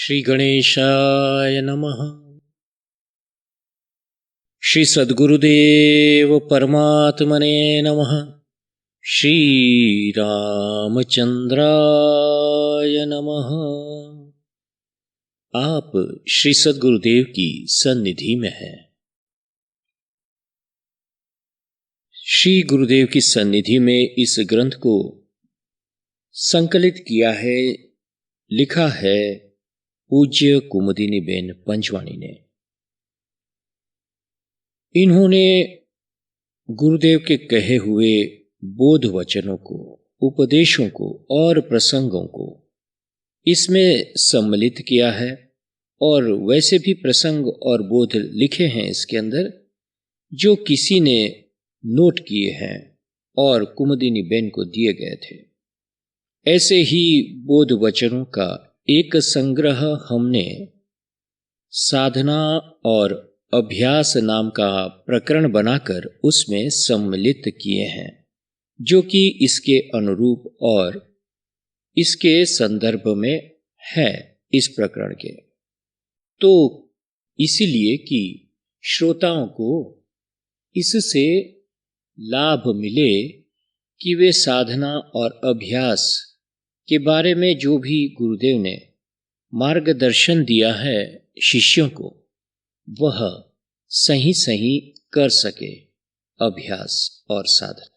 श्री गणेशाय नमः। श्री सद्गुरुदेव परमात्मने नमः। श्री रामचंद्राय नमः। आप श्री सद्गुरुदेव की सन्निधि में हैं। श्री गुरुदेव की सन्निधि में इस ग्रंथ को संकलित किया है, लिखा है पूज्य कुमुदिनी बेन पंचवाणी ने। इन्होंने गुरुदेव के कहे हुए बोध वचनों को, उपदेशों को और प्रसंगों को इसमें सम्मिलित किया है और वैसे भी प्रसंग और बोध लिखे हैं इसके अंदर जो किसी ने नोट किए हैं और कुमुदिनी बेन को दिए गए थे। ऐसे ही बोध वचनों का एक संग्रह हमने साधना और अभ्यास नाम का प्रकरण बनाकर उसमें सम्मिलित किए हैं, जो कि इसके अनुरूप और इसके संदर्भ में है इस प्रकरण के। तो इसीलिए कि श्रोताओं को इससे लाभ मिले कि वे साधना और अभ्यास के बारे में जो भी गुरुदेव ने मार्गदर्शन दिया है शिष्यों को, वह सही सही कर सके अभ्यास और साधना।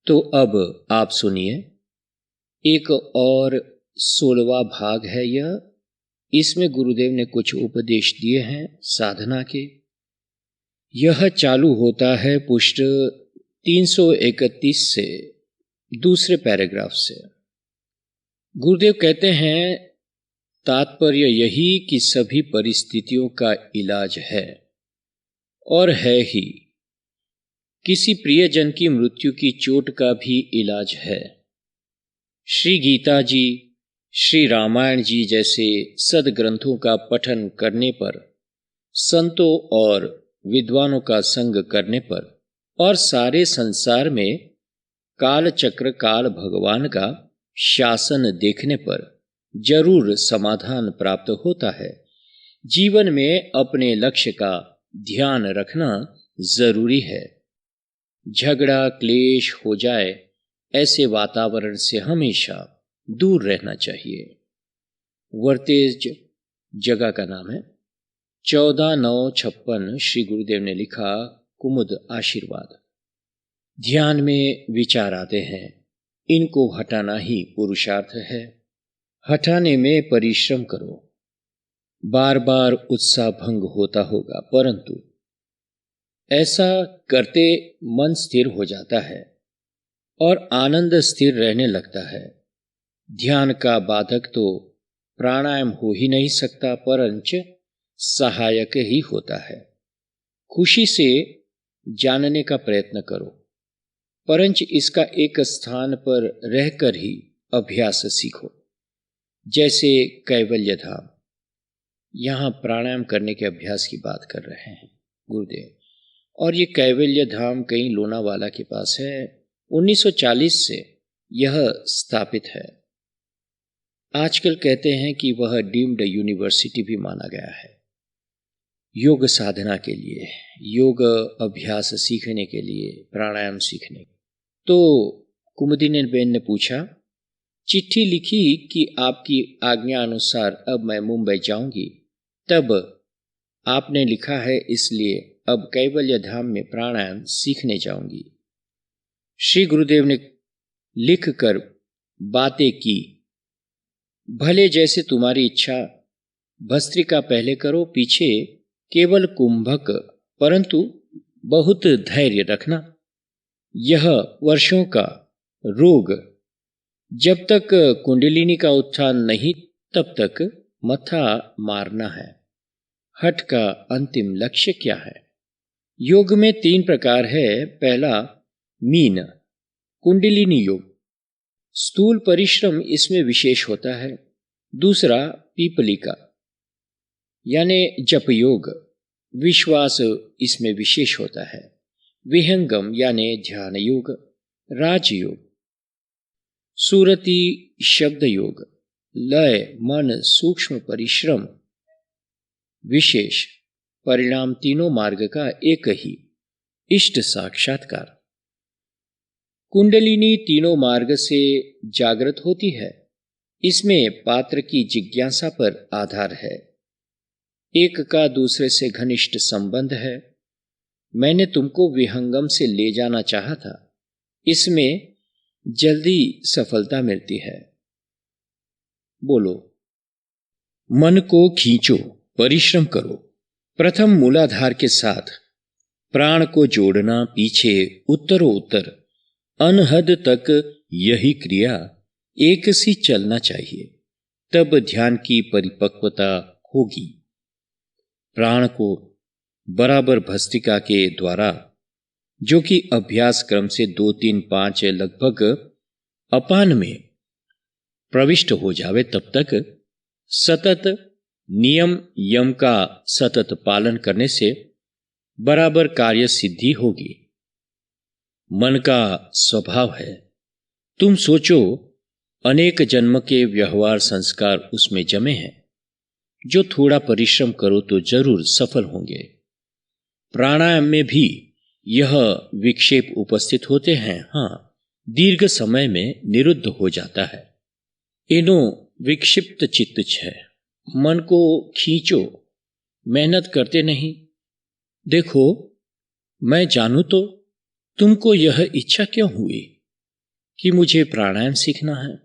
तो अब आप सुनिए, एक और 16वां भाग है यह। इसमें गुरुदेव ने कुछ उपदेश दिए हैं साधना के। यह चालू होता है पृष्ठ 331 से, दूसरे पैराग्राफ से। गुरुदेव कहते हैं, तात्पर्य यही कि सभी परिस्थितियों का इलाज है और है ही। किसी प्रियजन की मृत्यु की चोट का भी इलाज है। श्री गीता जी, श्री रामायण जी जैसे सद्ग्रंथों का पठन करने पर, संतों और विद्वानों का संग करने पर और सारे संसार में काल चक्र काल भगवान का शासन देखने पर जरूर समाधान प्राप्त होता है। जीवन में अपने लक्ष्य का ध्यान रखना जरूरी है। झगड़ा क्लेश हो जाए ऐसे वातावरण से हमेशा दूर रहना चाहिए। वर्तेज जगह का नाम है। 14/9/56 श्री गुरुदेव ने लिखा, कुमुद आशीर्वाद। ध्यान में विचार आते हैं, इनको हटाना ही पुरुषार्थ है। हटाने में परिश्रम करो। बार बार उत्साह भंग होता होगा, परंतु ऐसा करते मन स्थिर हो जाता है और आनंद स्थिर रहने लगता है। ध्यान का बाधक तो प्राणायाम हो ही नहीं सकता, परंच सहायक ही होता है। खुशी से जानने का प्रयत्न करो, परंच इसका एक स्थान पर रहकर ही अभ्यास सीखो। जैसे कैवल्य धाम, यहाँ प्राणायाम करने के अभ्यास की बात कर रहे हैं गुरुदेव, और ये कैवल्य धाम कहीं लोनावाला के पास है। 1940 से यह स्थापित है। आजकल कहते हैं कि वह डीम्ड यूनिवर्सिटी भी माना गया है योग साधना के लिए, योग अभ्यास सीखने के लिए, प्राणायाम सीखने के। तो कुमुदिनी बेन ने पूछा, चिट्ठी लिखी कि आपकी आज्ञा अनुसार अब मैं मुंबई जाऊंगी। तब आपने लिखा है, इसलिए अब कैवल्य धाम में प्राणायाम सीखने जाऊंगी। श्री गुरुदेव ने लिख कर बातें की, भले जैसे तुम्हारी इच्छा, भस्त्रिका पहले करो, पीछे केवल कुंभक, परंतु बहुत धैर्य रखना। यह वर्षों का रोग जब तक कुंडलिनी का उत्थान नहीं, तब तक मथा मारना है। हठ का अंतिम लक्ष्य क्या है? योग में 3 प्रकार है। पहला मीन कुंडलिनी योग, स्थूल परिश्रम इसमें विशेष होता है। दूसरा पीपलिका यानी जप योग, विश्वास इसमें विशेष होता है। विहंगम यानी ध्यान योग, राजयोग, सूरती शब्द योग, लय, मन, सूक्ष्म परिश्रम, विशेष परिणाम, तीनों मार्ग का एक ही इष्ट साक्षात्कार। कुंडलिनी तीनों मार्ग से जागृत होती है। इसमें पात्र की जिज्ञासा पर आधार है। एक का दूसरे से घनिष्ठ संबंध है। मैंने तुमको विहंगम से ले जाना चाहा था। इसमें जल्दी सफलता मिलती है। बोलो, मन को खींचो, परिश्रम करो। प्रथम मूलाधार के साथ प्राण को जोड़ना, पीछे उत्तरोत्तर अनहद तक यही क्रिया एक सी चलना चाहिए, तब ध्यान की परिपक्वता होगी। प्राण को बराबर भस्त्रिका के द्वारा, जो कि अभ्यास क्रम से 2, 3, 5 लगभग अपान में प्रविष्ट हो जावे, तब तक सतत नियम यम का सतत पालन करने से बराबर कार्य सिद्धि होगी। मन का स्वभाव है। तुम सोचो, अनेक जन्म के व्यवहार संस्कार उसमें जमे हैं। जो थोड़ा परिश्रम करो तो जरूर सफल होंगे। प्राणायाम में भी यह विक्षेप उपस्थित होते हैं। हाँ, दीर्घ समय में निरुद्ध हो जाता है। इनो विक्षिप्त चित्त है। मन को खींचो, मेहनत करते नहीं। देखो, मैं जानूं तो तुमको यह इच्छा क्यों हुई कि मुझे प्राणायाम सीखना है?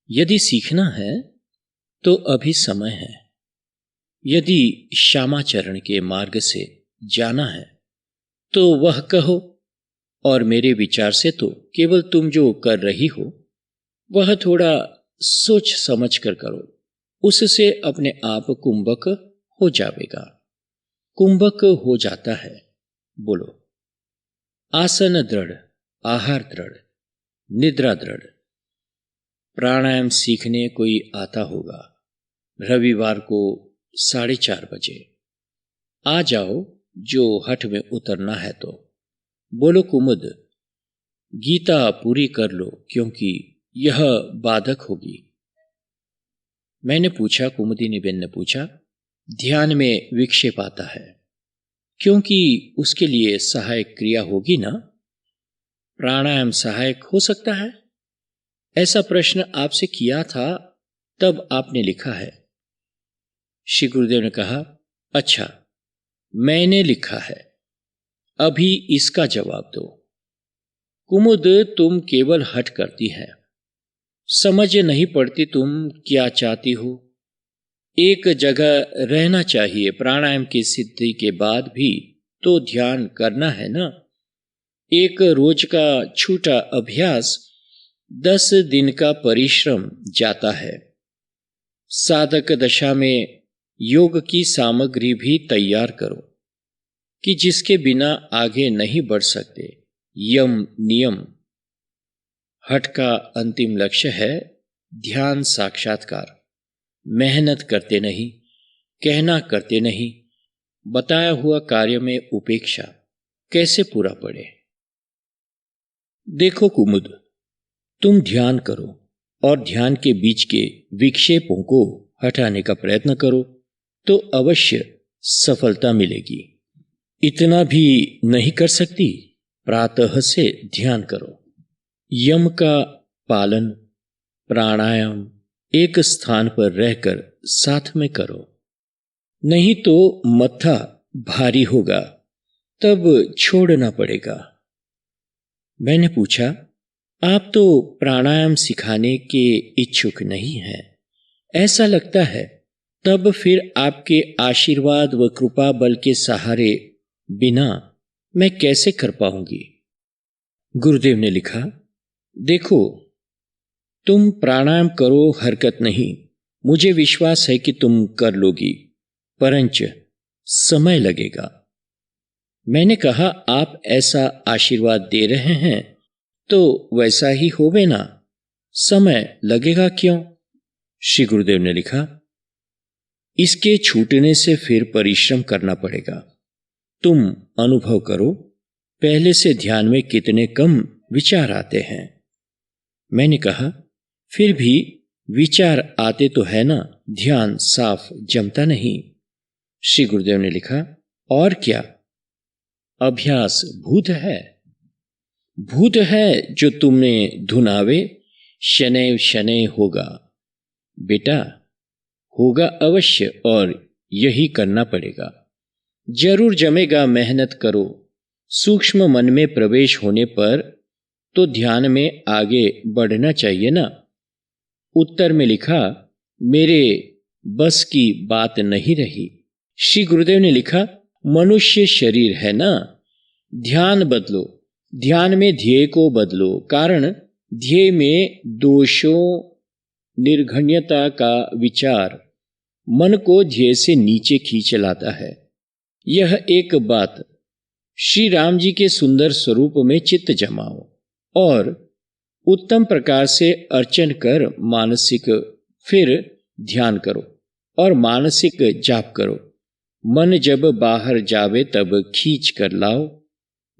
यदि सीखना है तो अभी समय है। यदि श्यामाचरण के मार्ग से जाना है तो वह कहो, और मेरे विचार से तो केवल तुम जो कर रही हो वह थोड़ा सोच समझ कर करो। उससे अपने आप कुंभक हो जाएगा। कुंभक हो जाता है। बोलो, आसन दृढ़, आहार दृढ़, निद्रा दृढ़। प्राणायाम सीखने कोई आता होगा रविवार को 4:30 बजे। आ जाओ, जो हठ में उतरना है तो। बोलो कुमुद, गीता पूरी कर लो, क्योंकि यह बाधक होगी। मैंने पूछा, कुमुदिनीबेन ने पूछा, ध्यान में विक्षेप आता है क्योंकि उसके लिए सहायक क्रिया होगी ना? प्राणायाम सहायक हो सकता है? ऐसा प्रश्न आपसे किया था, तब आपने लिखा है। श्री गुरुदेव ने कहा, अच्छा, मैंने लिखा है, अभी इसका जवाब दो। कुमुद, तुम केवल हठ करती है, समझ नहीं पड़ती तुम क्या चाहती हो। एक जगह रहना चाहिए। प्राणायाम की सिद्धि के बाद भी तो ध्यान करना है ना। एक रोज का छोटा अभ्यास 10 दिन का परिश्रम जाता है। साधक दशा में योग की सामग्री भी तैयार करो कि जिसके बिना आगे नहीं बढ़ सकते। यम नियम। हठ का अंतिम लक्ष्य है ध्यान साक्षात्कार। मेहनत करते नहीं, कहना करते नहीं, बताया हुआ कार्य में उपेक्षा कैसे पूरा पड़े। देखो कुमुद, तुम ध्यान करो और ध्यान के बीच के विक्षेपों को हटाने का प्रयत्न करो तो अवश्य सफलता मिलेगी। इतना भी नहीं कर सकती? प्रातः से ध्यान करो, यम का पालन, प्राणायाम एक स्थान पर रहकर साथ में करो। नहीं तो मत्था भारी होगा, तब छोड़ना पड़ेगा। मैंने पूछा, आप तो प्राणायाम सिखाने के इच्छुक नहीं हैं, ऐसा लगता है। तब फिर आपके आशीर्वाद व कृपा बल के सहारे बिना मैं कैसे कर पाऊंगी? गुरुदेव ने लिखा, देखो, तुम प्राणायाम करो, हरकत नहीं। मुझे विश्वास है कि तुम कर लोगी, परंच समय लगेगा। मैंने कहा, आप ऐसा आशीर्वाद दे रहे हैं तो वैसा ही होवे ना, समय लगेगा क्यों? श्री गुरुदेव ने लिखा, इसके छूटने से फिर परिश्रम करना पड़ेगा। तुम अनुभव करो, पहले से ध्यान में कितने कम विचार आते हैं। मैंने कहा, फिर भी विचार आते तो है ना, ध्यान साफ जमता नहीं। श्री गुरुदेव ने लिखा, और क्या? अभ्यास भूत है। भूत है जो तुमने धुनावे, शनैव शनैय होगा। बेटा, होगा अवश्य, और यही करना पड़ेगा। जरूर जमेगा, मेहनत करो। सूक्ष्म मन में प्रवेश होने पर तो ध्यान में आगे बढ़ना चाहिए ना। उत्तर में लिखा, मेरे बस की बात नहीं रही। श्री गुरुदेव ने लिखा, मनुष्य शरीर है ना, ध्यान बदलो, ध्यान में ध्येय को बदलो। कारण ध्येय में दोषों, निर्घण्यता का विचार मन को ध्येय से नीचे खींच लाता है। यह एक बात श्री राम जी के सुंदर स्वरूप में चित्त जमाओ और उत्तम प्रकार से अर्चन कर मानसिक फिर ध्यान करो और मानसिक जाप करो। मन जब बाहर जावे तब खींच कर लाओ।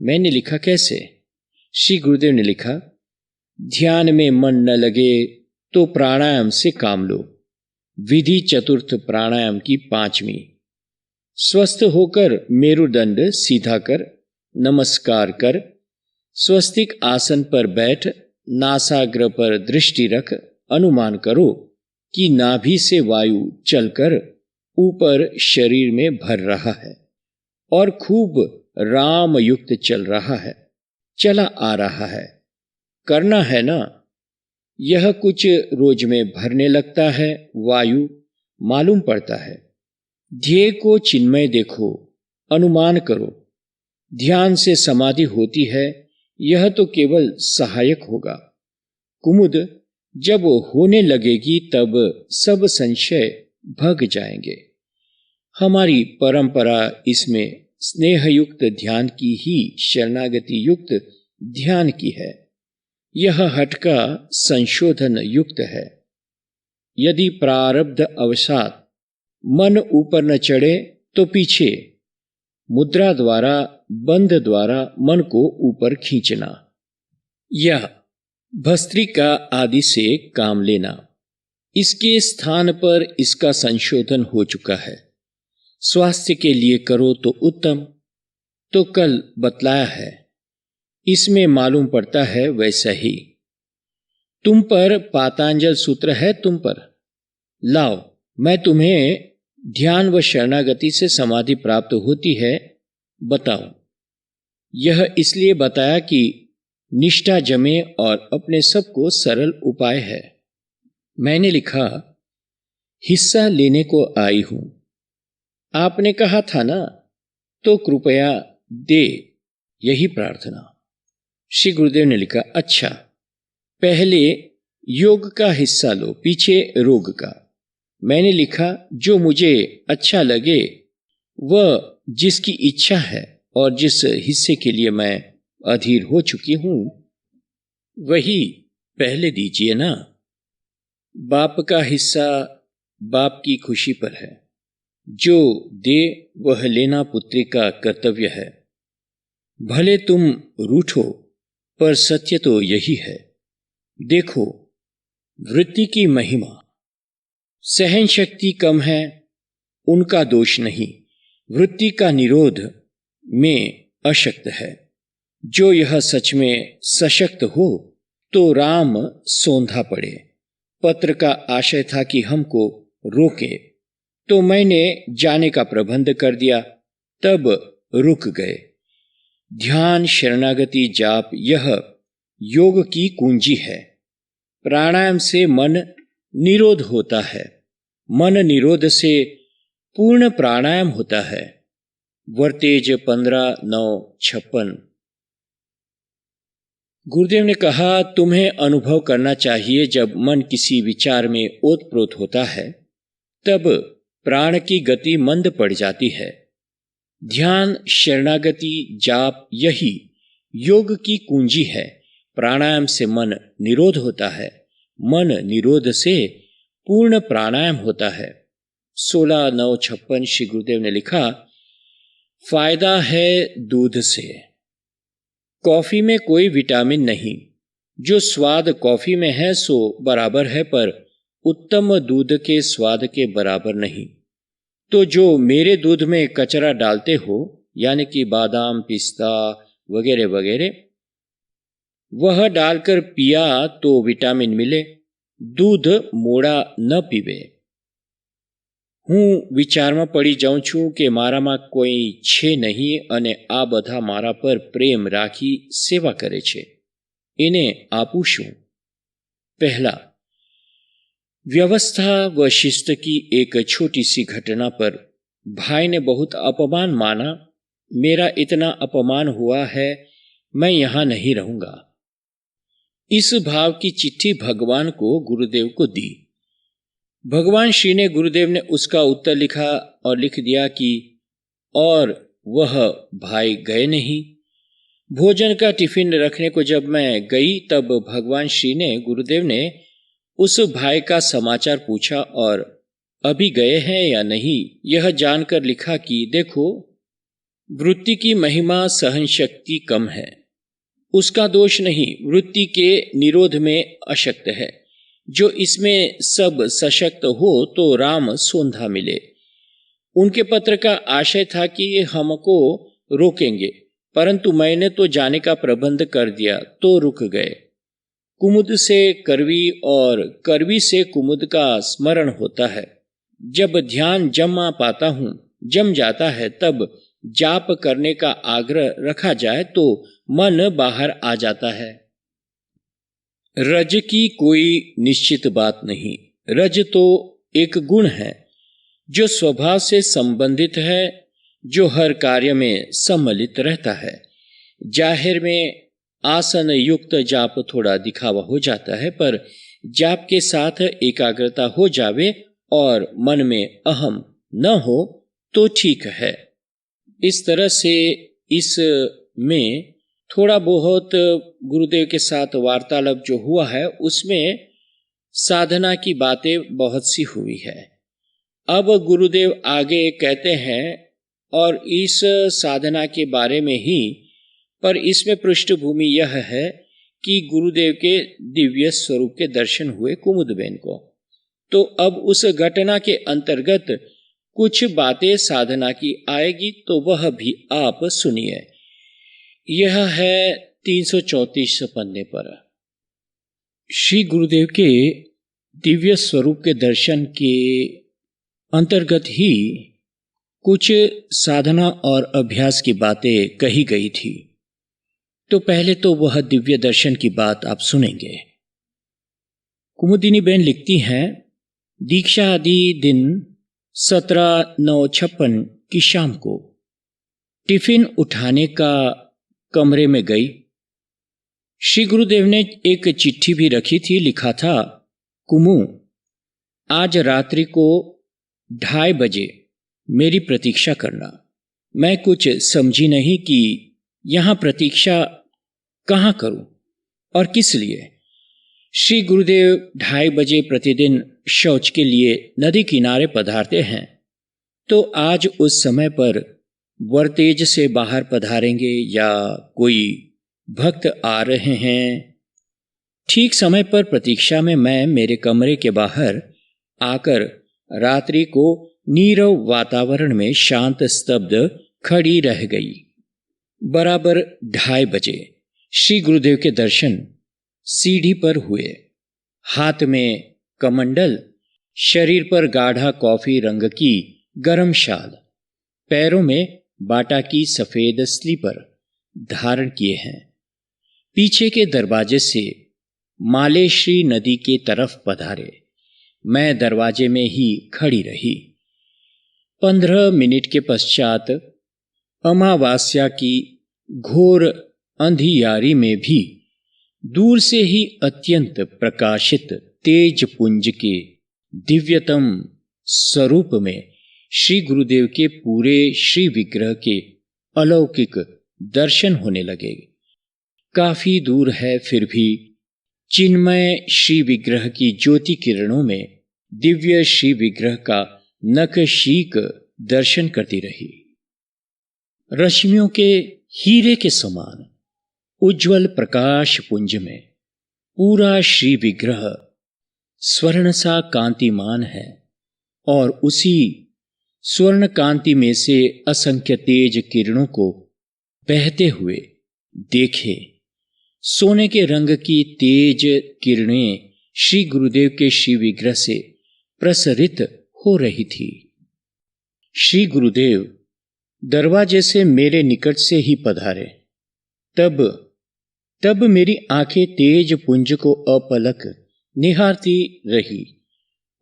मैंने लिखा, कैसे? श्री गुरुदेव ने लिखा, ध्यान में मन न लगे तो प्राणायाम से काम लो। विधि चतुर्थ प्राणायाम की 5वीं। स्वस्थ होकर मेरुदंड सीधा कर, नमस्कार कर, स्वस्तिक आसन पर बैठ, नासाग्र पर दृष्टि रख। अनुमान करो कि नाभि से वायु चलकर ऊपर शरीर में भर रहा है और खूब राम युक्त चल रहा है, चला आ रहा है। करना है ना। यह कुछ रोज में भरने लगता है, वायु मालूम पड़ता है। ध्येय को चिन्मय देखो, अनुमान करो। ध्यान से समाधि होती है, यह तो केवल सहायक होगा। कुमुद जब होने लगेगी तब सब संशय भग जाएंगे। हमारी परंपरा इसमें स्नेहयुक्त ध्यान की ही शरणागति युक्त ध्यान की है। यह हठ का संशोधन युक्त है। यदि प्रारब्ध अवसाद मन ऊपर न चढ़े तो पीछे मुद्रा द्वारा, बंध द्वारा मन को ऊपर खींचना या भस्त्रिका आदि से काम लेना। इसके स्थान पर इसका संशोधन हो चुका है। स्वास्थ्य के लिए करो तो उत्तम, तो कल बतलाया है। इसमें मालूम पड़ता है वैसा ही। तुम पर पातंजल सूत्र है, तुम पर लाओ। मैं तुम्हें ध्यान व शरणागति से समाधि प्राप्त होती है बताओ। यह इसलिए बताया कि निष्ठा जमे और अपने सबको सरल उपाय है। मैंने लिखा, हिस्सा लेने को आई हूं। आपने कहा था ना, तो कृपया दे, यही प्रार्थना। श्री गुरुदेव ने लिखा, अच्छा, पहले योग का हिस्सा लो, पीछे रोग का। मैंने लिखा, जो मुझे अच्छा लगे, वह जिसकी इच्छा है और जिस हिस्से के लिए मैं अधीर हो चुकी हूं, वही पहले दीजिए ना। बाप का हिस्सा बाप की खुशी पर है। जो दे वह लेना पुत्री का कर्तव्य है। भले तुम रूठो, पर सत्य तो यही है। देखो, वृत्ति की महिमा। सहन शक्ति कम है, उनका दोष नहीं। वृत्ति का निरोध में अशक्त है। जो यह सच में सशक्त हो तो राम सोंधा पड़े। पत्र का आशय था कि हमको रोके, तो मैंने जाने का प्रबंध कर दिया, तब रुक गए। ध्यान, शरणागति, जाप, यह योग की कुंजी है। प्राणायाम से मन निरोध होता है। मन निरोध से पूर्ण प्राणायाम होता है। वर्तेज 15/9/56। गुरुदेव ने कहा, तुम्हें अनुभव करना चाहिए, जब मन किसी विचार में ओतप्रोत होता है तब प्राण की गति मंद पड़ जाती है। ध्यान, शरणागति, जाप, यही योग की कुंजी है। प्राणायाम से मन निरोध होता है। मन निरोध से पूर्ण प्राणायाम होता है। 16/9/56 श्री गुरुदेव ने लिखा, फायदा है दूध से। कॉफी में कोई विटामिन नहीं। जो स्वाद कॉफी में है सो बराबर है, पर उत्तम दूध के स्वाद के बराबर नहीं। तो जो मेरे दूध में कचरा डालते हो, यानी कि बादाम, पिस्ता वगैरह वगैरह, वह डालकर पिया तो विटामिन मिले, दूध मोड़ा न पीवे। હું વિચારમાં પડી જાઉં છું કે મારામાં કોઈ છે નહીં અને આ બધા મારા પર પ્રેમ રાખી સેવા કરે છે, એને આપું શું? पहला, व्यवस्था व शिस्त की एक छोटी सी घटना पर भाई ने बहुत अपमान माना। मेरा इतना अपमान हुआ है, मैं यहां नहीं रहूंगा। इस भाव की चिट्ठी भगवान को गुरुदेव को दी। भगवान श्री ने गुरुदेव ने उसका उत्तर लिखा और लिख दिया कि और वह भाई गए नहीं। भोजन का टिफिन रखने को जब मैं गई तब भगवान श्री ने गुरुदेव ने उस भाई का समाचार पूछा और अभी गए हैं या नहीं यह जानकर लिखा कि देखो, वृत्ति की महिमा सहन शक्ति कम है, उसका दोष नहीं, वृत्ति के निरोध में अशक्त है। जो इसमें सब सशक्त हो तो राम सोंधा मिले। उनके पत्र का आशय था कि ये हमको रोकेंगे, परंतु मैंने तो जाने का प्रबंध कर दिया तो रुक गए। कुमुद से करवी और करवी से कुमुद का स्मरण होता है। जब ध्यान जम जाता है तब जाप करने का आग्रह रखा जाए तो मन बाहर आ जाता है। रज की कोई निश्चित बात नहीं। रज तो एक गुण है जो स्वभाव से संबंधित है, जो हर कार्य में सम्मिलित रहता है। जाहिर में आसन युक्त जाप थोड़ा दिखावा हो जाता है, पर जाप के साथ एकाग्रता हो जावे और मन में अहम न हो तो ठीक है। इस तरह से इस में थोड़ा बहुत गुरुदेव के साथ वार्तालाप जो हुआ है उसमें साधना की बातें बहुत सी हुई है। अब गुरुदेव आगे कहते हैं और इस साधना के बारे में ही, पर इसमें पृष्ठभूमि यह है कि गुरुदेव के दिव्य स्वरूप के दर्शन हुए कुमुदबेन को। तो अब उस घटना के अंतर्गत कुछ बातें साधना की आएगी, तो वह भी आप सुनिए। यह है 334 पन्ने पर। श्री गुरुदेव के दिव्य स्वरूप के दर्शन के अंतर्गत ही कुछ साधना और अभ्यास की बातें कही गई थी। तो पहले तो वह दिव्य दर्शन की बात आप सुनेंगे। कुमुदिनी बेन लिखती हैं, दीक्षा आदि दिन 17/9/56 की शाम को टिफिन उठाने का कमरे में गई। श्री गुरुदेव ने एक चिट्ठी भी रखी थी। लिखा था, कुमु, आज रात्रि को 2:30 बजे मेरी प्रतीक्षा करना। मैं कुछ समझी नहीं कि यहाँ प्रतीक्षा कहाँ करूं और किस लिए। श्री गुरुदेव 2:30 बजे प्रतिदिन शौच के लिए नदी किनारे पधारते हैं, तो आज उस समय पर वरतेज से बाहर पधारेंगे या कोई भक्त आ रहे हैं। ठीक समय पर प्रतीक्षा में मैं मेरे कमरे के बाहर आकर रात्रि को नीरव वातावरण में शांत स्तब्ध खड़ी रह गई। बराबर 2:30 बजे श्री गुरुदेव के दर्शन सीढ़ी पर हुए। हाथ में कमंडल, शरीर पर गाढ़ा कॉफी रंग की गरम शाल, पैरों में बाटा की सफेद स्लीपर धारण किए हैं। पीछे के दरवाजे से मालेश्री नदी के तरफ पधारे। मैं दरवाजे में ही खड़ी रही। 15 मिनट के पश्चात अमावास्या की घोर अंधियारी में भी दूर से ही अत्यंत प्रकाशित तेज पुंज के दिव्यतम स्वरूप में श्री गुरुदेव के पूरे श्री विग्रह के अलौकिक दर्शन होने लगे। काफी दूर है, फिर भी चिन्मय श्री विग्रह की ज्योति किरणों में दिव्य श्री विग्रह का नखशीक दर्शन करती रही। रश्मियों के हीरे के समान उज्जवल प्रकाश पुंज में पूरा श्री विग्रह स्वर्ण सा कांतिमान है और उसी स्वर्ण कांति में से असंख्य तेज किरणों को बहते हुए देखे। सोने के रंग की तेज किरणें श्री गुरुदेव के श्री विग्रह से प्रसरित हो रही थी। श्री गुरुदेव दरवाजे से मेरे निकट से ही पधारे। तब मेरी आंखें तेज पुंज को अपलक निहारती रही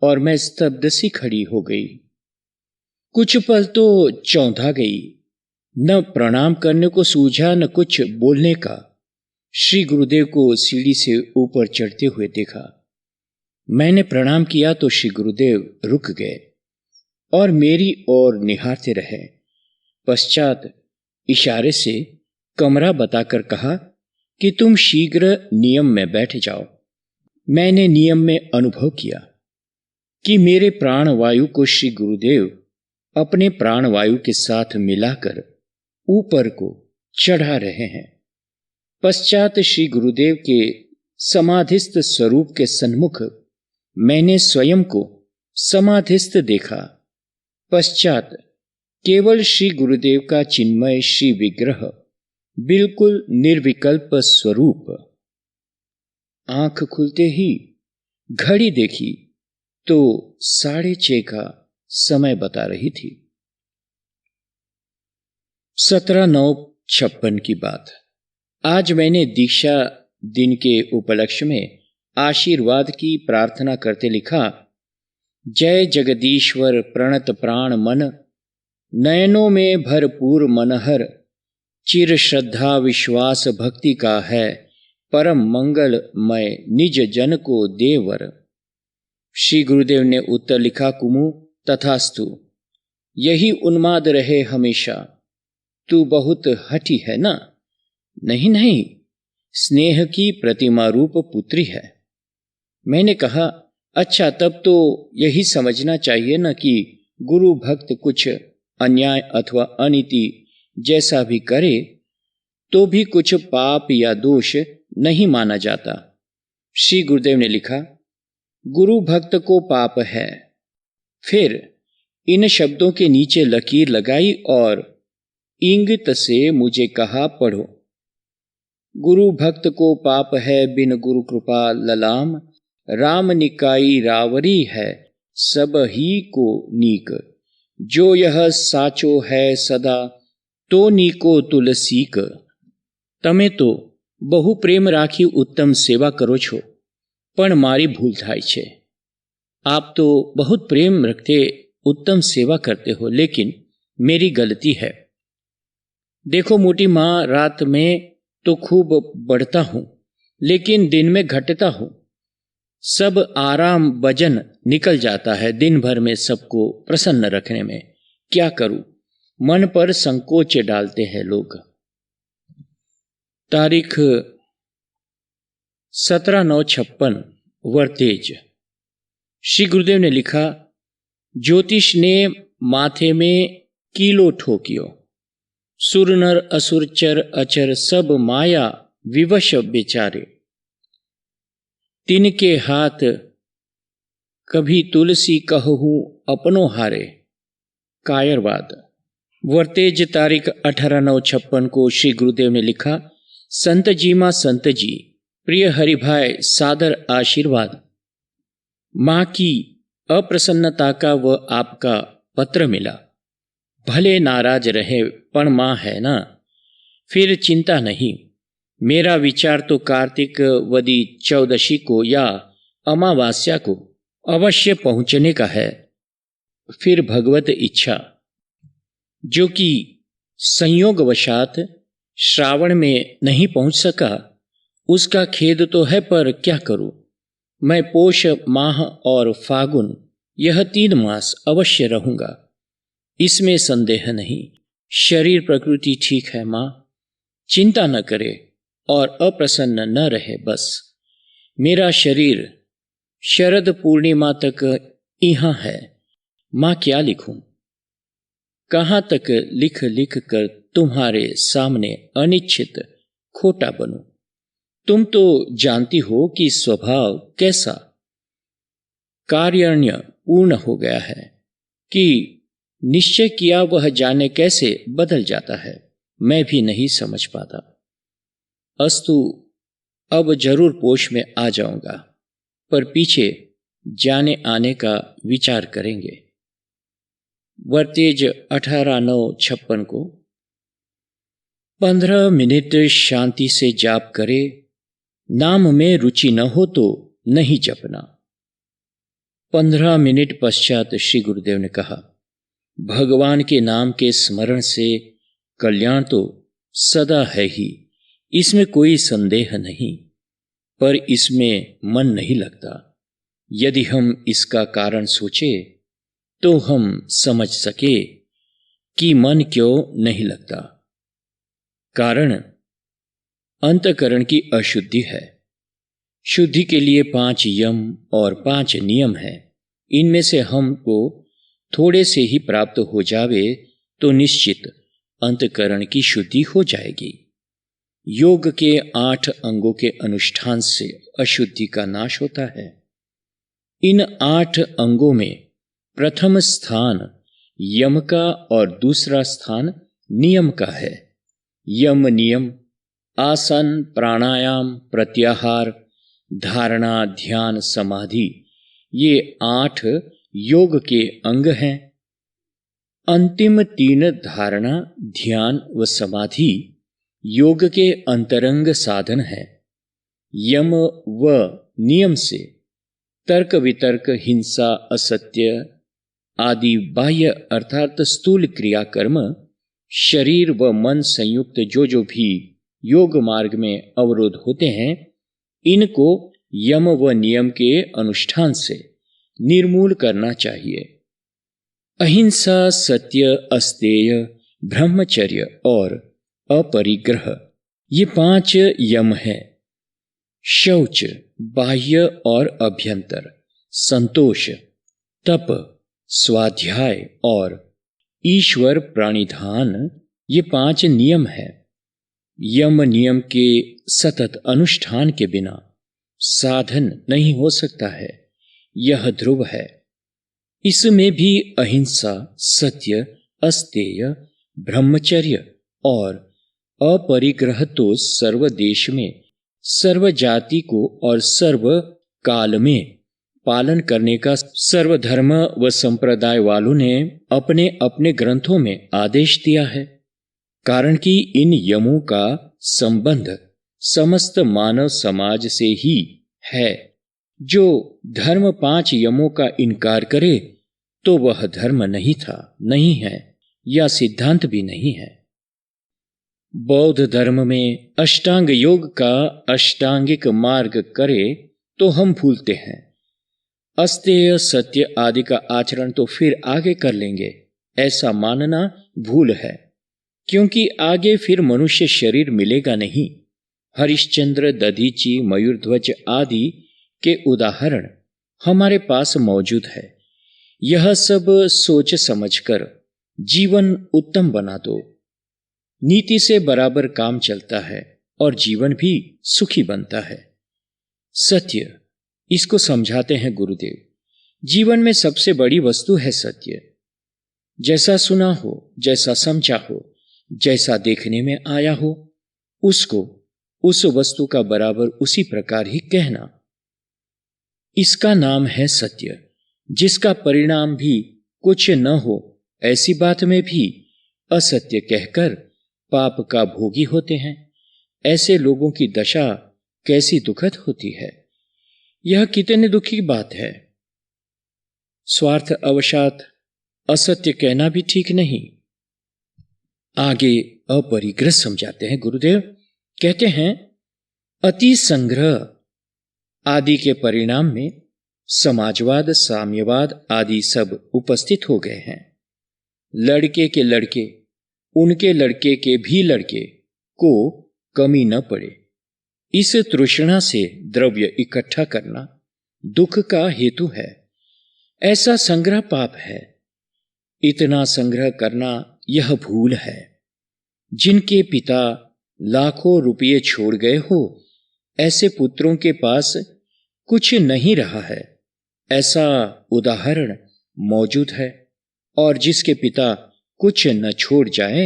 और मैं स्तब्ध सी खड़ी हो गई। कुछ पल तो चौंधा गई, न प्रणाम करने को सूझा न कुछ बोलने का। श्री गुरुदेव को सीढ़ी से ऊपर चढ़ते हुए देखा। मैंने प्रणाम किया तो श्री गुरुदेव रुक गए और मेरी ओर निहारते रहे। पश्चात इशारे से कमरा बताकर कहा कि तुम शीघ्र नियम में बैठ जाओ। मैंने नियम में अनुभव किया कि मेरे प्राणवायु को श्री गुरुदेव अपने प्राणवायु के साथ मिलाकर ऊपर को चढ़ा रहे हैं। पश्चात श्री गुरुदेव के समाधिस्थ स्वरूप के सन्मुख मैंने स्वयं को समाधिस्थ देखा। पश्चात केवल श्री गुरुदेव का चिन्मय श्री विग्रह, बिल्कुल निर्विकल्प स्वरूप। आंख खुलते ही घड़ी देखी तो 6:30 का समय बता रही थी। 17/9/56 की बात। आज मैंने दीक्षा दिन के उपलक्ष्य में आशीर्वाद की प्रार्थना करते लिखा, जय जगदीश्वर प्रणत प्राण मन, नयनों में भरपूर मनहर, चिर श्रद्धा विश्वास भक्ति का है, परम मंगलमय निज जन को देवर। श्री गुरुदेव ने उत्तर लिखा, कुमु तथास्तु, यही उन्माद रहे हमेशा। तू बहुत हठी है ना? नहीं, स्नेह की प्रतिमा रूप पुत्री है। मैंने कहा, अच्छा, तब तो यही समझना चाहिए न कि गुरु भक्त कुछ अन्याय अथवा अनीति जैसा भी करे तो भी कुछ पाप या दोष नहीं माना जाता। श्री गुरुदेव ने लिखा, गुरु भक्त को पाप है। फिर इन शब्दों के नीचे लकीर लगाई और इंगित से मुझे कहा, पढ़ो। गुरु भक्त को पाप है बिन गुरु कृपा ललाम, राम निकाई रावरी है सब ही को नीक, जो यह साचो है सदा तो नीको तुलसीक। तमे तो बहु प्रेम राखी उत्तम सेवा करो छो, पण मारी भूल थाय छे। आप तो बहुत प्रेम रखते उत्तम सेवा करते हो, लेकिन मेरी गलती है। देखो मोटी माँ, रात में तो खूब बढ़ता हूं, लेकिन दिन में घटता हूं। सब आराम भजन निकल जाता है दिन भर में सबको प्रसन्न रखने में। क्या करूं, मन पर संकोच डालते हैं लोग। तारीख 17/9/56 वर्तेज। श्री गुरुदेव ने लिखा, ज्योतिष ने माथे में कीलो ठोकियो, सुर नर असुर चर अचर सब माया विवश बेचारे, तिनके हाथ कभी तुलसी कहूँ अपनो हारे। कायरवाद। वर्तेज तारीख 18/9/56 को श्री गुरुदेव ने लिखा, संत जी माँ संत जी, प्रिय हरिभाई सादर आशीर्वाद। माँ की अप्रसन्नता का व आपका पत्र मिला। भले नाराज रहे पण माँ है ना, फिर चिंता नहीं। मेरा विचार तो कार्तिक वदी 14 को या अमावास्या को अवश्य पहुंचने का है। फिर भगवत इच्छा, जो कि संयोगवशात श्रावण में नहीं पहुंच सका, उसका खेद तो है, पर क्या करूं। मैं पोष माह और फागुन यह 3 मास अवश्य रहूंगा, इसमें संदेह नहीं। शरीर प्रकृति ठीक है माँ, चिंता न करे और अप्रसन्न न रहे। बस मेरा शरीर शरद पूर्णिमा तक यहाँ है। माँ क्या लिखूं, कहाँ तक लिख लिख कर तुम्हारे सामने अनिश्चित खोटा बनूं। तुम तो जानती हो कि स्वभाव कैसा। कार्यान्य पूर्ण हो गया है कि निश्चय किया वह जाने कैसे बदल जाता है, मैं भी नहीं समझ पाता। अस्तु, अब जरूर पोष में आ जाऊंगा, पर पीछे जाने आने का विचार करेंगे। वर्तेज 18/9/56 को 15 मिनट शांति से जाप करे, नाम में रुचि न हो तो नहीं जपना। 15 मिनट पश्चात श्री गुरुदेव ने कहा, भगवान के नाम के स्मरण से कल्याण तो सदा है ही, इसमें कोई संदेह नहीं, पर इसमें मन नहीं लगता। यदि हम इसका कारण सोचे तो हम समझ सके कि मन क्यों नहीं लगता। कारण अंतःकरण की अशुद्धि है। शुद्धि के लिए 5 यम और 5 नियम हैं। इनमें से हमको थोड़े से ही प्राप्त हो जावे तो निश्चित अंतःकरण की शुद्धि हो जाएगी। योग के 8 अंगों के अनुष्ठान से अशुद्धि का नाश होता है। इन 8 अंगों में प्रथम स्थान यम का और दूसरा स्थान नियम का है। यम नियम आसन, प्राणायाम, प्रत्याहार, धारणा, ध्यान, समाधि, ये 8 योग के अंग हैं। अंतिम 3 धारणा, ध्यान व समाधि योग के अंतरंग साधन है। यम व नियम से तर्क वितर्क, हिंसा, असत्य आदि बाह्य अर्थात स्थूल क्रियाकर्म, शरीर व मन संयुक्त जो भी योग मार्ग में अवरोध होते हैं, इनको यम व नियम के अनुष्ठान से निर्मूल करना चाहिए। अहिंसा, सत्य, अस्तेय, ब्रह्मचर्य और अपरिग्रह, ये 5 यम हैं। शौच, बाह्य और अभ्यंतर, संतोष, तप, स्वाध्याय और ईश्वर प्राणिधान, ये 5 नियम हैं। यम नियम के सतत अनुष्ठान के बिना साधन नहीं हो सकता है, यह ध्रुव है। इसमें भी अहिंसा, सत्य, अस्तेय, ब्रह्मचर्य और अपरिग्रह तो सर्व देश में, सर्व जाति को और सर्व काल में पालन करने का सर्वधर्म व संप्रदाय वालों ने अपने अपने ग्रंथों में आदेश दिया है। कारण कि इन यमों का संबंध समस्त मानव समाज से ही है। जो धर्म 5 यमों का इनकार करे तो वह धर्म नहीं था, नहीं है, या सिद्धांत भी नहीं है। बौद्ध धर्म में अष्टांग योग का अष्टांगिक मार्ग करे तो हम भूलते हैं। अस्तेय, सत्य आदि का आचरण तो फिर आगे कर लेंगे, ऐसा मानना भूल है, क्योंकि आगे फिर मनुष्य शरीर मिलेगा नहीं। हरिश्चंद्र, दधीची, मयूरध्वज आदि के उदाहरण हमारे पास मौजूद है। यह सब सोच समझकर जीवन उत्तम बना दो। नीति से बराबर काम चलता है और जीवन भी सुखी बनता है। सत्य, इसको समझाते हैं गुरुदेव। जीवन में सबसे बड़ी वस्तु है सत्य। जैसा सुना हो, जैसा समझा हो, जैसा देखने में आया हो, उसको उस वस्तु का बराबर उसी प्रकार ही कहना, इसका नाम है सत्य। जिसका परिणाम भी कुछ न हो, ऐसी बात में भी असत्य कहकर पाप का भोगी होते हैं। ऐसे लोगों की दशा कैसी दुखद होती है। यह कितने दुखी बात है। स्वार्थ अवशात असत्य कहना भी ठीक नहीं। आगे अपरिग्रह समझाते हैं गुरुदेव। कहते हैं, अति संग्रह आदि के परिणाम में समाजवाद, साम्यवाद आदि सब उपस्थित हो गए हैं। लड़के के लड़के, उनके लड़के के भी लड़के को कमी न पड़े, इस तृष्णा से द्रव्य इकट्ठा करना दुख का हेतु है। ऐसा संग्रह पाप है। इतना संग्रह करना यह भूल है। जिनके पिता लाखों रुपये छोड़ गए हो, ऐसे पुत्रों के पास कुछ नहीं रहा है, ऐसा उदाहरण मौजूद है, और जिसके पिता कुछ न छोड़ जाए,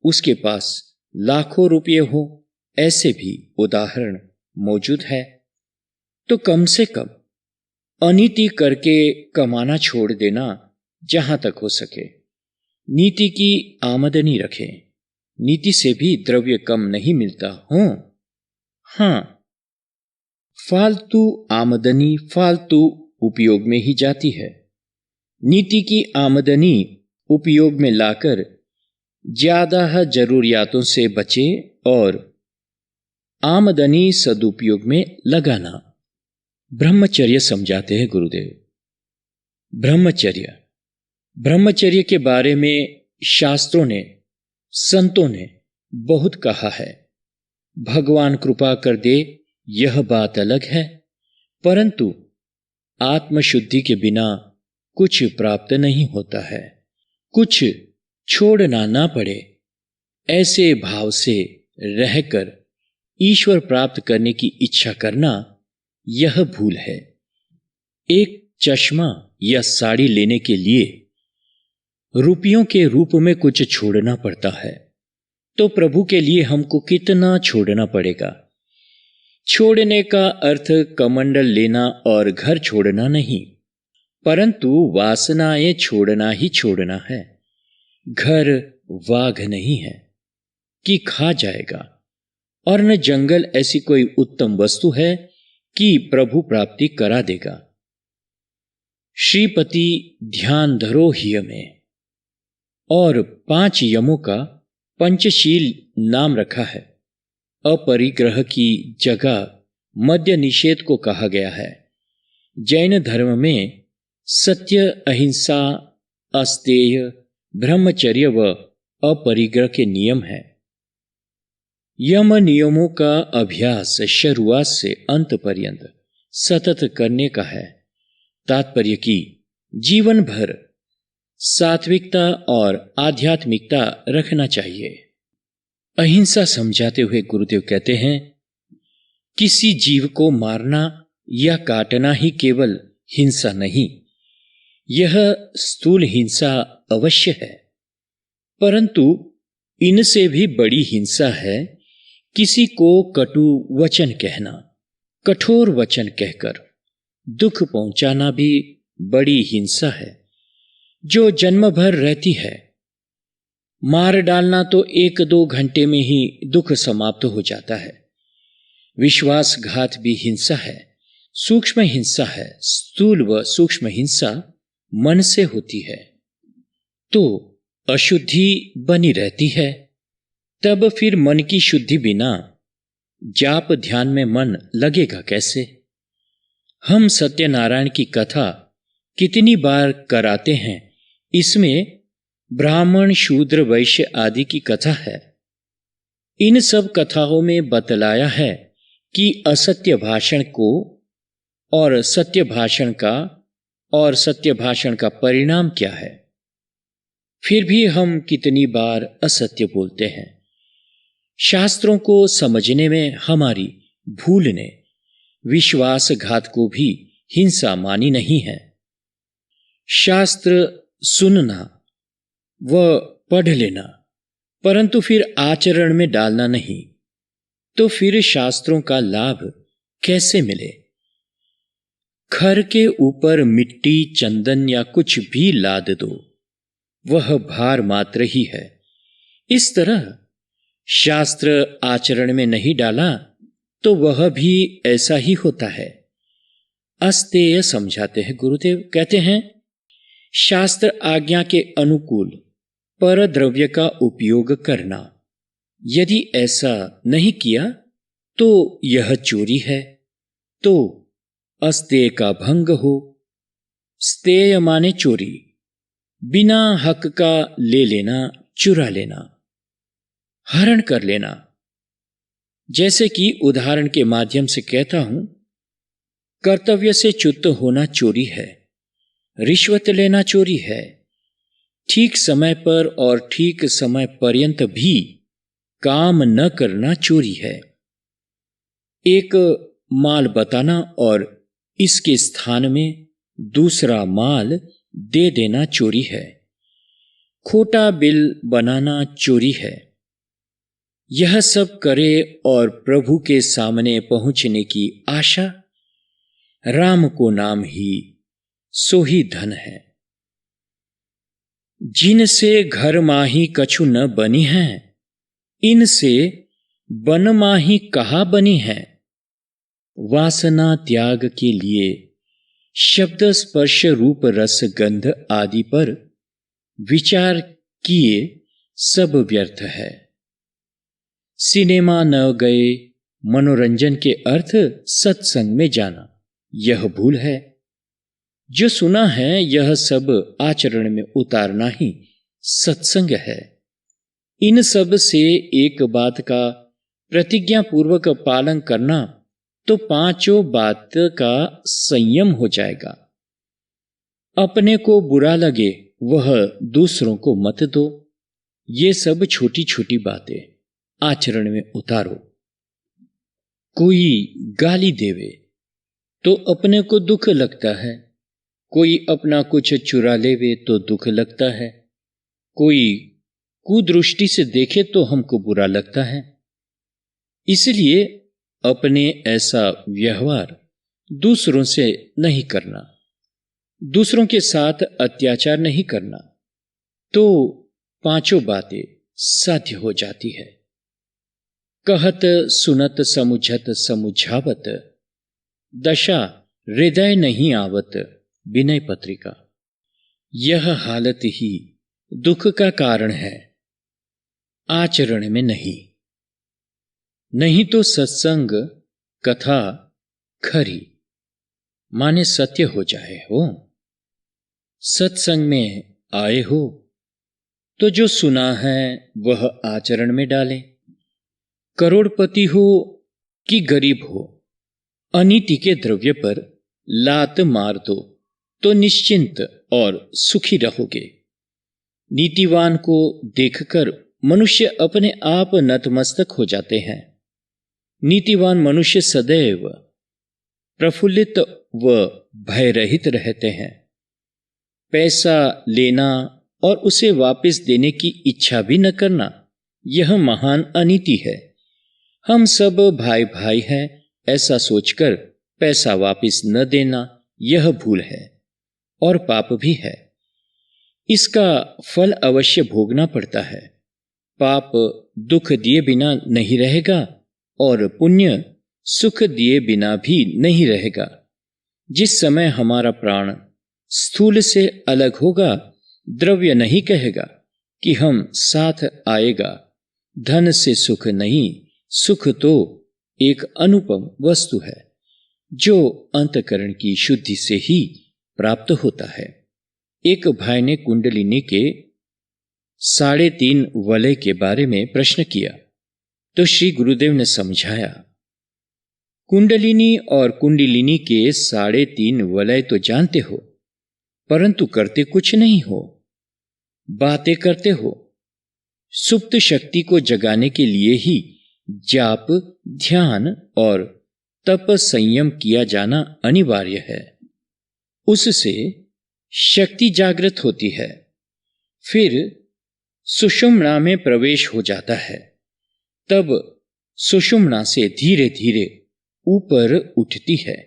उसके पास लाखों रुपये हो, ऐसे भी उदाहरण मौजूद है। तो कम से कम अनीति करके कमाना छोड़ देना जहां तक हो सके। नीति की आमदनी रखें। नीति से भी द्रव्य कम नहीं मिलता हो। हाँ, फालतू आमदनी फालतू उपयोग में ही जाती है। नीति की आमदनी उपयोग में लाकर ज्यादा जरूरियातों से बचे और आमदनी सदुपयोग में लगाना। ब्रह्मचर्य समझाते हैं गुरुदेव। ब्रह्मचर्य के बारे में शास्त्रों ने, संतों ने बहुत कहा है। भगवान कृपा कर दे, यह बात अलग है, परंतु आत्मशुद्धि के बिना कुछ प्राप्त नहीं होता है। कुछ छोड़ना ना पड़े, ऐसे भाव से रहकर ईश्वर प्राप्त करने की इच्छा करना, यह भूल है। एक चश्मा या साड़ी लेने के लिए रुपयों के रूप में कुछ छोड़ना पड़ता है, तो प्रभु के लिए हमको कितना छोड़ना पड़ेगा। छोड़ने का अर्थ कमंडल लेना और घर छोड़ना नहीं, परंतु वासनाएं छोड़ना ही छोड़ना है। घर वाघ नहीं है कि खा जाएगा, और न जंगल ऐसी कोई उत्तम वस्तु है कि प्रभु प्राप्ति करा देगा। श्रीपति ध्यान धरो ही में और 5 यमों का पंचशील नाम रखा है। अपरिग्रह की जगह मद्य निषेध को कहा गया है। जैन धर्म में सत्य, अहिंसा, अस्तेय, ब्रह्मचर्य व अपरिग्रह के नियम है। यम नियमों का अभ्यास शुरुआत से अंत पर्यंत सतत करने का है। तात्पर्य कि जीवन भर सात्विकता और आध्यात्मिकता रखना चाहिए। अहिंसा समझाते हुए गुरुदेव कहते हैं, किसी जीव को मारना या काटना ही केवल हिंसा नहीं, यह स्थूल हिंसा अवश्य है, परंतु इनसे भी बड़ी हिंसा है किसी को कटु वचन कहना। कठोर वचन कहकर दुख पहुंचाना भी बड़ी हिंसा है, जो जन्म भर रहती है। मार डालना तो 1-2 घंटे में ही दुख समाप्त हो जाता है। विश्वासघात भी हिंसा है, सूक्ष्म हिंसा है। स्थूल व सूक्ष्म हिंसा मन से होती है, तो अशुद्धि बनी रहती है। तब फिर मन की शुद्धि बिना जाप ध्यान में मन लगेगा कैसे? हम सत्यनारायण की कथा कितनी बार कराते हैं, इसमें ब्राह्मण, शूद्र, वैश्य आदि की कथा है। इन सब कथाओं में बतलाया है कि असत्य भाषण को और सत्य भाषण का परिणाम क्या है। फिर भी हम कितनी बार असत्य बोलते हैं। शास्त्रों को समझने में हमारी भूल ने विश्वासघात को भी हिंसा मानी नहीं है। शास्त्र सुनना व पढ़ लेना, परंतु फिर आचरण में डालना नहीं, तो फिर शास्त्रों का लाभ कैसे मिले? खर के ऊपर मिट्टी, चंदन या कुछ भी लाद दो, वह भार मात्र ही है। इस तरह शास्त्र आचरण में नहीं डाला तो वह भी ऐसा ही होता है। अस्तेय समझाते हैं गुरुदेव। कहते हैं, शास्त्र आज्ञा के अनुकूल पर द्रव्य का उपयोग करना। यदि ऐसा नहीं किया तो यह चोरी है, तो अस्तेय का भंग हो। स्तेय माने चोरी, बिना हक का ले लेना, चुरा लेना, हरण कर लेना। जैसे कि उदाहरण के माध्यम से कहता हूं, कर्तव्य से च्युत होना चोरी है, रिश्वत लेना चोरी है, ठीक समय पर और ठीक समय पर्यंत भी काम न करना चोरी है। एक माल बताना और इसके स्थान में दूसरा माल दे देना चोरी है, खोटा बिल बनाना चोरी है। यह सब करे और प्रभु के सामने पहुंचने की आशा, राम को नाम ही सो ही धन है। जिनसे घर माही कछु न बनी है, इनसे बन माही कहा बनी है। वासना त्याग के लिए शब्द स्पर्श रूप रस गंध आदि पर विचार किए सब व्यर्थ है। सिनेमा न गए मनोरंजन के अर्थ सत्संग में जाना, यह भूल है। जो सुना है यह सब आचरण में उतारना ही सत्संग है। इन सब से एक बात का प्रतिज्ञा पूर्वक पालन करना तो पांचों बात का संयम हो जाएगा। अपने को बुरा लगे वह दूसरों को मत दो। ये सब छोटी छोटी बातें आचरण में उतारो। कोई गाली देवे तो अपने को दुख लगता है, कोई अपना कुछ चुरा लेवे तो दुख लगता है, कोई कुदृष्टि से देखे तो हमको बुरा लगता है। इसलिए अपने ऐसा व्यवहार दूसरों से नहीं करना, दूसरों के साथ अत्याचार नहीं करना, तो पांचों बातें साध्य हो जाती है। कहत सुनत समुझत समुझावत, दशा हृदय नहीं आवत विनय पत्रिका। यह हालत ही दुख का कारण है, आचरण में नहीं। नहीं तो सत्संग कथा खरी माने सत्य हो जाए हो। सत्संग में आए हो तो जो सुना है वह आचरण में डाले। करोड़पति हो कि गरीब हो, अनीति के द्रव्य पर लात मार दो तो निश्चिंत और सुखी रहोगे। नीतिवान को देखकर मनुष्य अपने आप नतमस्तक हो जाते हैं। नीतिवान मनुष्य सदैव प्रफुल्लित व भयरहित रहते हैं। पैसा लेना और उसे वापस देने की इच्छा भी न करना, यह महान अनीति है। हम सब भाई भाई हैं ऐसा सोचकर पैसा वापस न देना, यह भूल है और पाप भी है। इसका फल अवश्य भोगना पड़ता है। पाप दुख दिए बिना नहीं रहेगा और पुण्य सुख दिए बिना भी नहीं रहेगा। जिस समय हमारा प्राण स्थूल से अलग होगा, द्रव्य नहीं कहेगा कि हम साथ आएगा। धन से सुख नहीं, सुख तो एक अनुपम वस्तु है जो अंतकरण की शुद्धि से ही प्राप्त होता है। एक भाई ने कुंडलिनी के 3.5 वलय के बारे में प्रश्न किया तो श्री गुरुदेव ने समझाया, कुंडलिनी और कुंडलिनी के 3.5 वलय तो जानते हो, परंतु करते कुछ नहीं हो, बातें करते हो। सुप्त शक्ति को जगाने के लिए ही जाप, ध्यान और तप संयम किया जाना अनिवार्य है। उससे शक्ति जागृत होती है, फिर सुषुम्ना में प्रवेश हो जाता है। तब सुषुम्ना से धीरे धीरे ऊपर उठती है,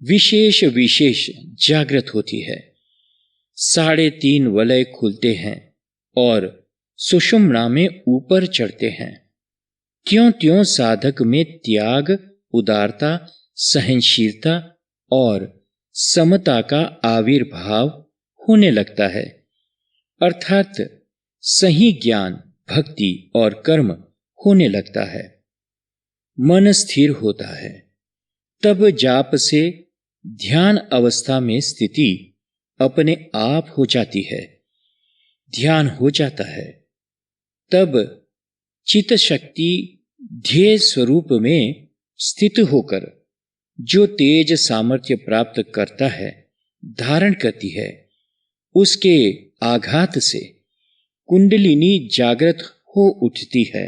विशेष विशेष जागृत होती है। 3.5 वलय खुलते हैं और सुषुम्ना में ऊपर चढ़ते हैं। त्यों त्यों साधक में त्याग, उदारता, सहनशीलता और समता का आविर्भाव होने लगता है, अर्थात सही ज्ञान, भक्ति और कर्म होने लगता है। मन स्थिर होता है। तब जाप से ध्यान अवस्था में स्थिति अपने आप हो जाती है, ध्यान हो जाता है। तब चित्त शक्ति ध्येय स्वरूप में स्थित होकर जो तेज सामर्थ्य प्राप्त करता है, धारण करती है, उसके आघात से कुंडलिनी जागृत हो उठती है।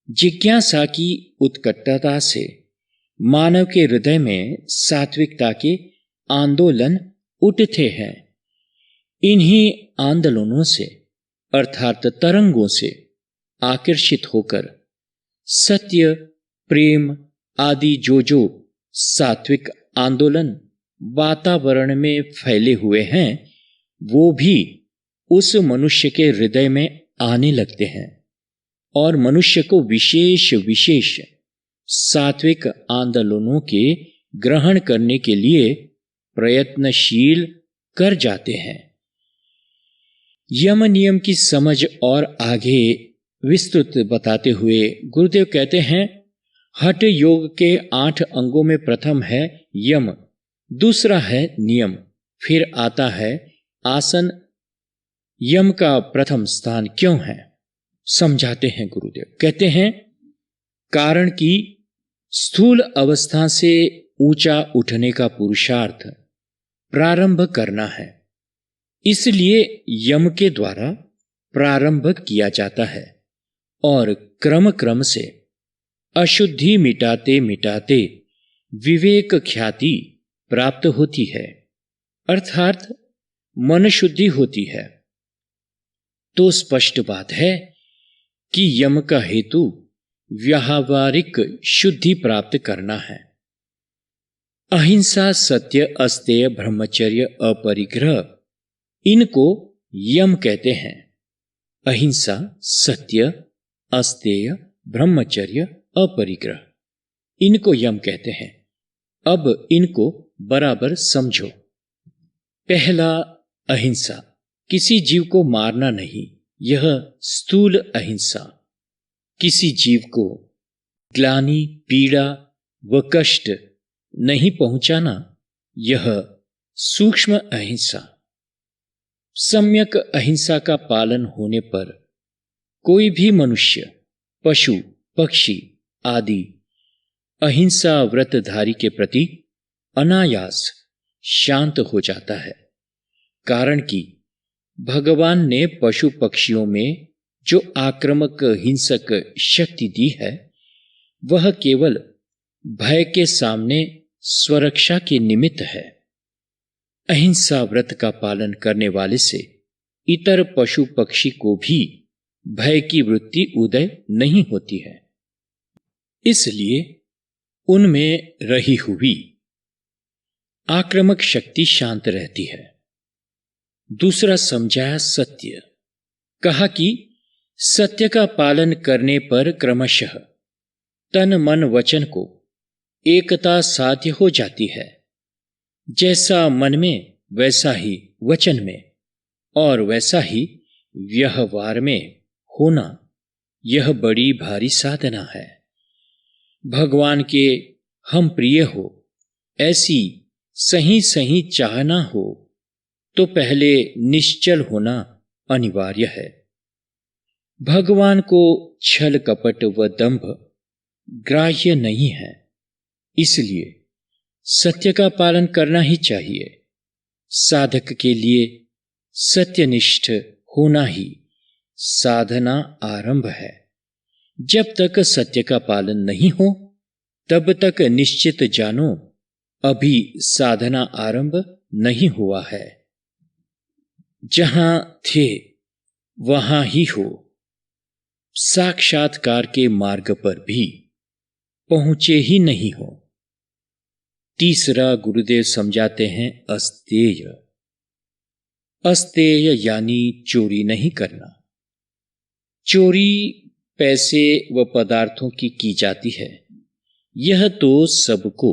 जिज्ञासा की उत्कटता से मानव के हृदय में सात्विकता के आंदोलन उठते हैं। इन्हीं आंदोलनों से अर्थात तरंगों से आकर्षित होकर सत्य, प्रेम आदि जो सात्विक आंदोलन वातावरण में फैले हुए हैं, वो भी उस मनुष्य के हृदय में आने लगते हैं और मनुष्य को विशेष विशेष सात्विक आंदोलनों के ग्रहण करने के लिए प्रयत्नशील कर जाते हैं। यम नियम की समझ और आगे विस्तृत बताते हुए गुरुदेव कहते हैं, हठ योग के 8 अंगों में प्रथम है यम, दूसरा है नियम, फिर आता है आसन। यम का प्रथम स्थान क्यों है, समझाते हैं गुरुदेव। कहते हैं, कारण कि स्थूल अवस्था से ऊंचा उठने का पुरुषार्थ प्रारंभ करना है, इसलिए यम के द्वारा प्रारंभ किया जाता है और क्रम क्रम से अशुद्धि मिटाते मिटाते विवेक ख्याति प्राप्त होती है, अर्थात मन शुद्धि होती है। तो स्पष्ट बात है कि यम का हेतु व्यावहारिक शुद्धि प्राप्त करना है। अहिंसा, सत्य, अस्तेय, ब्रह्मचर्य, अपरिग्रह, इनको यम कहते हैं। अहिंसा, सत्य, अस्तेय, ब्रह्मचर्य, अपरिग्रह, इनको यम कहते हैं। अब इनको बराबर समझो। पहला, अहिंसा, किसी जीव को मारना नहीं, यह स्थूल अहिंसा। किसी जीव को ग्लानि, पीड़ा व कष्ट नहीं पहुंचाना, यह सूक्ष्म अहिंसा। सम्यक अहिंसा का पालन होने पर कोई भी मनुष्य, पशु, पक्षी आदि अहिंसा व्रतधारी के प्रति अनायास शांत हो जाता है। कारण कि भगवान ने पशु पक्षियों में जो आक्रामक हिंसक शक्ति दी है, वह केवल भय के सामने स्वरक्षा के निमित्त है। अहिंसा व्रत का पालन करने वाले से इतर पशु पक्षी को भी भय की वृत्ति उदय नहीं होती है, इसलिए उनमें रही हुई आक्रामक शक्ति शांत रहती है। दूसरा समझाया सत्य, कहा कि सत्य का पालन करने पर क्रमशः तन मन वचन को एकता साध्य हो जाती है। जैसा मन में वैसा ही वचन में और वैसा ही व्यवहार में होना, यह बड़ी भारी साधना है। भगवान के हम प्रिय हो ऐसी सही सही चाहना हो तो पहले निश्चल होना अनिवार्य है। भगवान को छल कपट व दंभ ग्राह्य नहीं है, इसलिए सत्य का पालन करना ही चाहिए। साधक के लिए सत्यनिष्ठ होना ही साधना आरंभ है। जब तक सत्य का पालन नहीं हो, तब तक निश्चित जानो अभी साधना आरंभ नहीं हुआ है। जहां थे वहां ही हो, साक्षात्कार के मार्ग पर भी पहुंचे ही नहीं हो। तीसरा गुरुदेव समझाते हैं अस्तेय। अस्तेय यानी चोरी नहीं करना। चोरी पैसे व पदार्थों की जाती है, यह तो सबको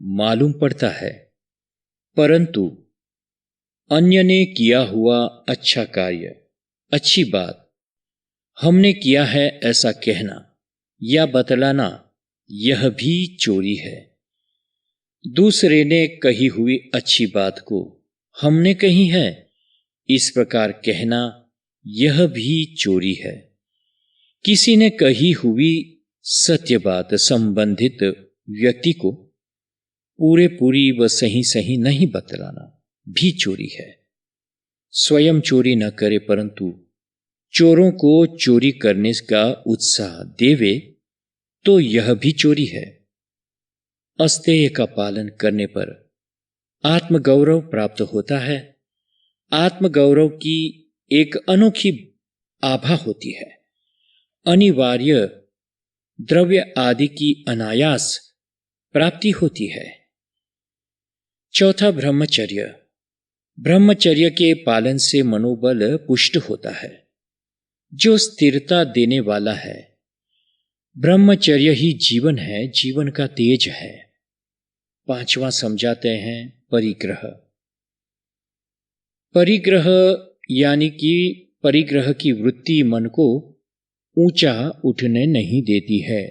मालूम पड़ता है, परंतु अन्य ने किया हुआ अच्छा कार्य, अच्छी बात हमने किया है ऐसा कहना या बतलाना, यह भी चोरी है। दूसरे ने कही हुई अच्छी बात को हमने कही है, इस प्रकार कहना, यह भी चोरी है। किसी ने कही हुई सत्य बात संबंधित व्यक्ति को पूरे पूरी व सही सही नहीं बतलाना भी चोरी है। स्वयं चोरी न करे परंतु चोरों को चोरी करने का उत्साह देवे तो यह भी चोरी है। अस्तेय का पालन करने पर आत्मगौरव प्राप्त होता है। आत्मगौरव की एक अनोखी आभा होती है। अनिवार्य द्रव्य आदि की अनायास प्राप्ति होती है। चौथा, ब्रह्मचर्य। ब्रह्मचर्य के पालन से मनोबल पुष्ट होता है, जो स्थिरता देने वाला है। ब्रह्मचर्य ही जीवन है, जीवन का तेज है। पांचवा समझाते हैं परिग्रह। परिग्रह यानी कि परिग्रह की वृत्ति मन को ऊंचा उठने नहीं देती है।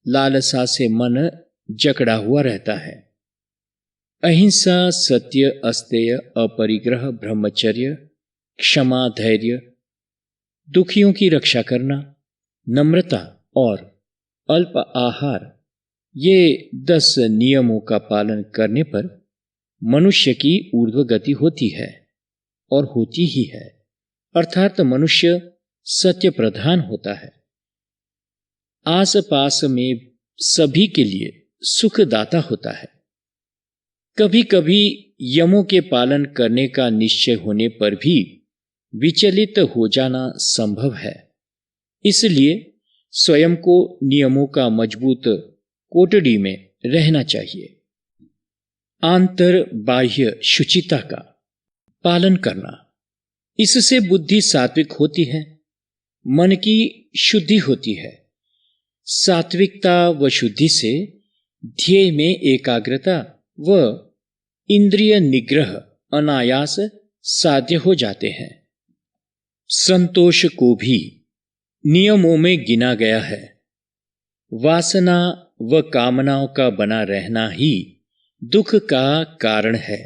लालसा से मन जकड़ा हुआ रहता है। अहिंसा, सत्य, अस्तेय, अपरिग्रह, ब्रह्मचर्य, क्षमा, धैर्य, दुखियों की रक्षा करना, नम्रता और अल्प आहार, ये 10 नियमों का पालन करने पर मनुष्य की ऊर्ध्व गति होती है और होती ही है। अर्थात मनुष्य सत्य प्रधान होता है, आस पास में सभी के लिए सुखदाता होता है। कभी कभी यमों के पालन करने का निश्चय होने पर भी विचलित हो जाना संभव है। इसलिए स्वयं को नियमों का मजबूत कोटड़ी में रहना चाहिए। आंतर बाह्य शुचिता का पालन करना, इससे बुद्धि सात्विक होती है, मन की शुद्धि होती है। सात्विकता व शुद्धि से ध्येय में एकाग्रता व इंद्रिय निग्रह अनायास साध्य हो जाते हैं। संतोष को भी नियमों में गिना गया है। वासना व कामनाओं का बना रहना ही दुख का कारण है।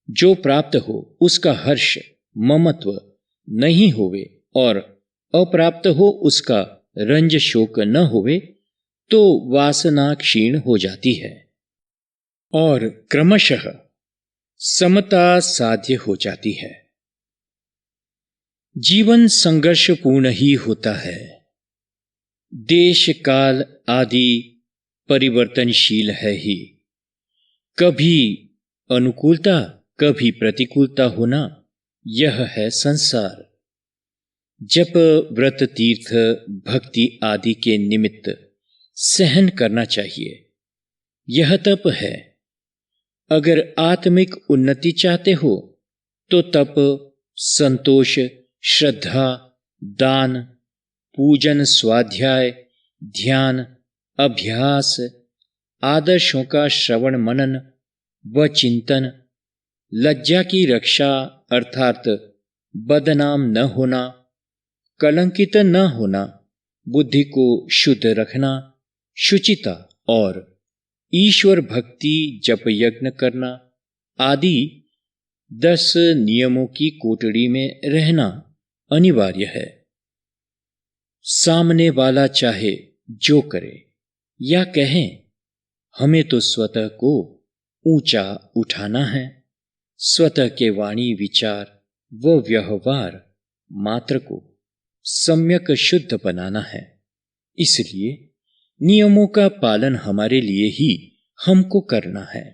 जो प्राप्त हो उसका हर्ष ममत्व नहीं होवे और अप्राप्त हो उसका रंज शोक न होवे तो वासना क्षीण हो जाती है और क्रमशः समता साध्य हो जाती है। जीवन संघर्षपूर्ण ही होता है। देश काल आदि परिवर्तनशील है ही। कभी अनुकूलता कभी प्रतिकूलता होना, यह है संसार। जप, व्रत, तीर्थ, भक्ति आदि के निमित्त सहन करना चाहिए। यह तप है। अगर आत्मिक उन्नति चाहते हो तो तप, संतोष, श्रद्धा, दान, पूजन, स्वाध्याय, ध्यान, अभ्यास, आदर्शों का श्रवण मनन व चिंतन, लज्जा की रक्षा अर्थात बदनाम न होना, कलंकित न होना, बुद्धि को शुद्ध रखना, शुचिता और ईश्वर भक्ति, जप यज्ञ करना आदि 10 नियमों की कोटड़ी में रहना अनिवार्य है। सामने वाला चाहे जो करे या कहे, हमें तो स्वतः को ऊंचा उठाना है। स्वतः के वाणी, विचार व व्यवहार मात्र को सम्यक शुद्ध बनाना है। इसलिए नियमों का पालन हमारे लिए ही हमको करना है।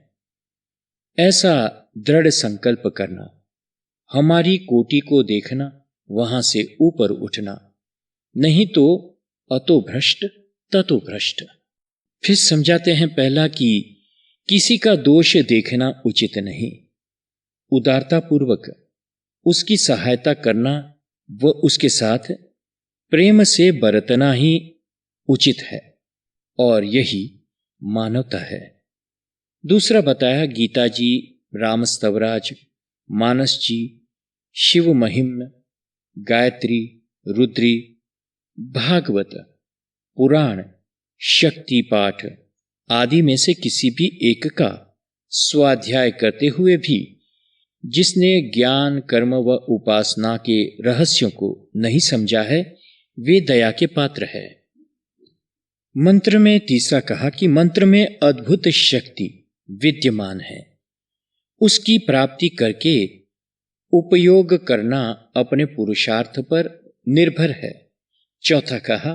ऐसा दृढ़ संकल्प करना, हमारी कोटि को देखना, वहां से ऊपर उठना, नहीं तो अतो भ्रष्ट ततो भ्रष्ट। फिर समझाते हैं पहला कि किसी का दोष देखना उचित नहीं। उदारतापूर्वक उसकी सहायता करना व उसके साथ प्रेम से बरतना ही उचित है और यही मानवता है। दूसरा बताया गीता जी, रामस्तवराज, मानस जी, शिव महिम, गायत्री, रुद्री, भागवत, पुराण, शक्ति पाठ आदि में से किसी भी एक का स्वाध्याय करते हुए भी जिसने ज्ञान, कर्म व उपासना के रहस्यों को नहीं समझा है, वे दया के पात्र है। मंत्र में तीसरा कहा कि मंत्र में अद्भुत शक्ति विद्यमान है। उसकी प्राप्ति करके उपयोग करना अपने पुरुषार्थ पर निर्भर है। चौथा कहा,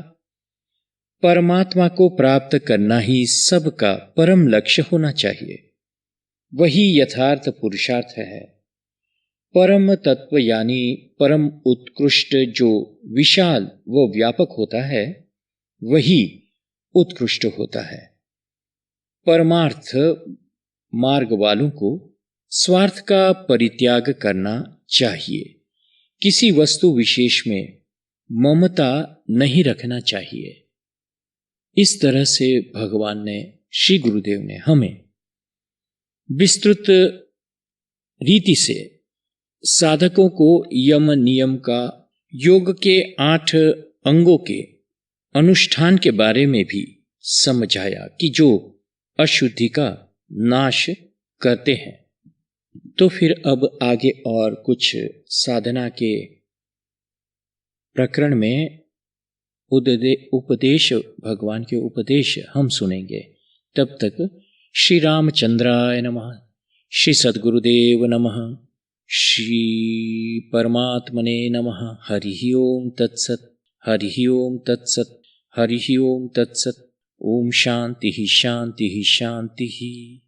परमात्मा को प्राप्त करना ही सबका परम लक्ष्य होना चाहिए। वही यथार्थ पुरुषार्थ है। परम तत्व यानी परम उत्कृष्ट जो विशाल व व्यापक होता है, वही उत्कृष्ट होता है। परमार्थ मार्ग वालों को स्वार्थ का परित्याग करना चाहिए। किसी वस्तु विशेष में ममता नहीं रखना चाहिए। इस तरह से भगवान ने, श्री गुरुदेव ने हमें विस्तृत रीति से साधकों को यम नियम का, योग के 8 अंगों के अनुष्ठान के बारे में भी समझाया कि जो अशुद्धि का नाश करते हैं। तो फिर अब आगे और कुछ साधना के प्रकरण में उपदेश, भगवान के उपदेश हम सुनेंगे। तब तक श्री रामचंद्राय नमः, श्री सद्गुरुदेव नमः, श्री परमात्मने नमः। हरि ओम तत्सत्, हरि ओम तत्सत्, हरि ओम तत्सत्। ओम शांति शांति शांति।